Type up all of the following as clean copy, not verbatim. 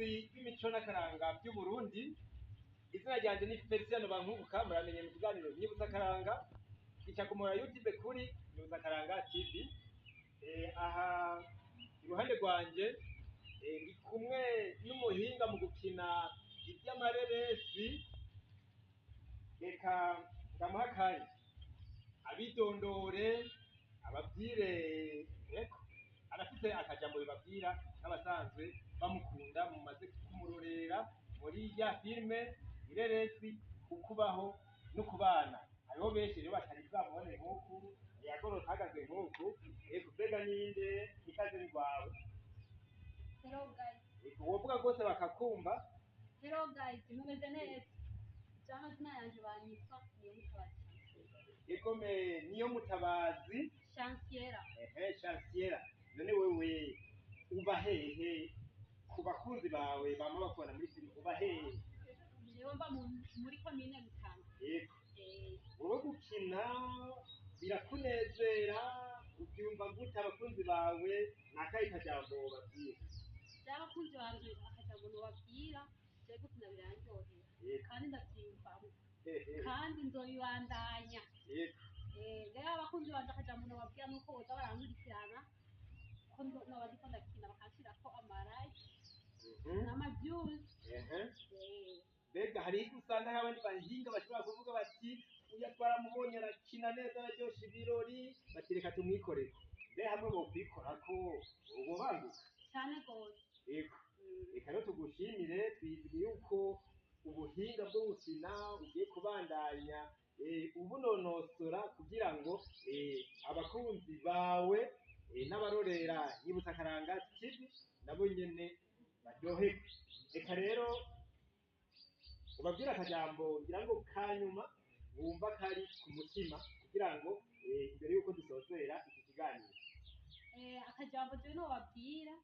bakunzi b'imico n'akaranga by'Uburundi, izina ryanje ni Feliciano Bankubuka, muramenye mu kiganiro Nyibutsa Akaranga gica ku muhora YouTube kuri Nyibutsa Akaranga TV. Aha iruhande rwanje ndi kumwe n'umuhinga mu gukina ivy'amareresi. Reka ndamuha akanya abidondore, ababwire eko arafite akajambo bibabwira n'abasanzwe bamukunda mumaze kumurorera muri ya filme ireresi Ukubaho no Kubana. Hariho benshi rero batari bwamubone nk'uku, yagorotse ahagaze nk'uku. Mbega ninde ikaze ni rwawe? Hello guys. Wovuga rwose bakakumva. Hello guys, mumeze neza? Amazina yanje banyitwa Niyo Mutabazi Chanciera. Chanciera. None wewe uba hehe? Ku bakunzi bawe bama bakubona muri filime uba hehe? Jewe mba muri komine Rutana. Yego. Wowe gukina birakunezera, ubyumva gute? Abakunzi bawe nakahe kajambo babwira? Abakunzi banje akajambo nobabwira, jewe gukina biranryohera kandi ndavyiyumvamo kandi nzobibandanya. Rero abakunzi banje akajambo nobabwira nuko boza barankurikirana, ko noba ndiko ndakina bakanshirako amalike n'amavyuzi. Mbega hari icyo usanga abandi bahinga bashobora kuvuga bati uyu twaramubonye arakina neza araryosha ibirori, bati reka tumwikoreko. Mbe hamwe bokwikorako ubu banguka cyane gose. Yego. Reka rero tugushimire, twizeye yuko ubuhinga bwo gukina ugiye kubandanya ubunonosora kugira ngo abakunzi bawe n'abarorera Nyibutsa Akaranga TV nabo nyene baryoherwe. Reka rero ubabwira akajambo ngira ngo kanyuma wumva kari ku mutima kugira ngo imbere yuko dusozera iki kiganiro. Akajambo jewe nobabwira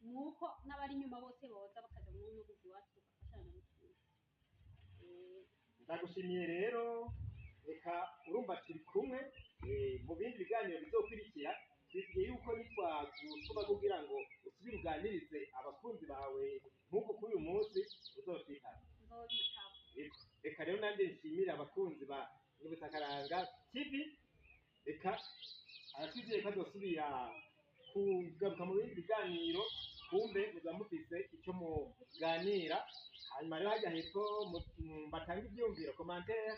nuko n'abari inyuma bose boza bakaja mu mugwi wacu tugafashanya gukina. Ndagushimiye rero, reka urumva turi kumwe mu bindi biganiro bizokurikira. Twizeye yuko nitwagutuma kugira ngo usubire uganirize abakunzi bawe nk'uko kuri uyu munsi uzotwitaba. Nzobitaba. Reka rero nanjye nshimire abakunzi ba Nyibutsa Akaranga TV. Reka aratwizeye ko azosubira kugaruka mu bindi biganiro, kumbe muza mufise icyo muganira. Hanyuma rero hajya hepfo batanga ibyumviro commentaire,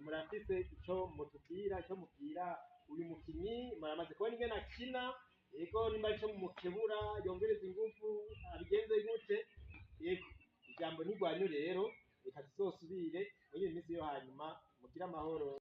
murafise icyo mutubwira, icyo mubwira uyu mukinyi muramaze kubona ingene akina, yego nimba icyo mumukebura yongereza ingufu abigenze gute. Yego ijambo ntirwanyu rero, reka tuzosubire muri iyi minsi yo hanyuma. Mugire amahoro.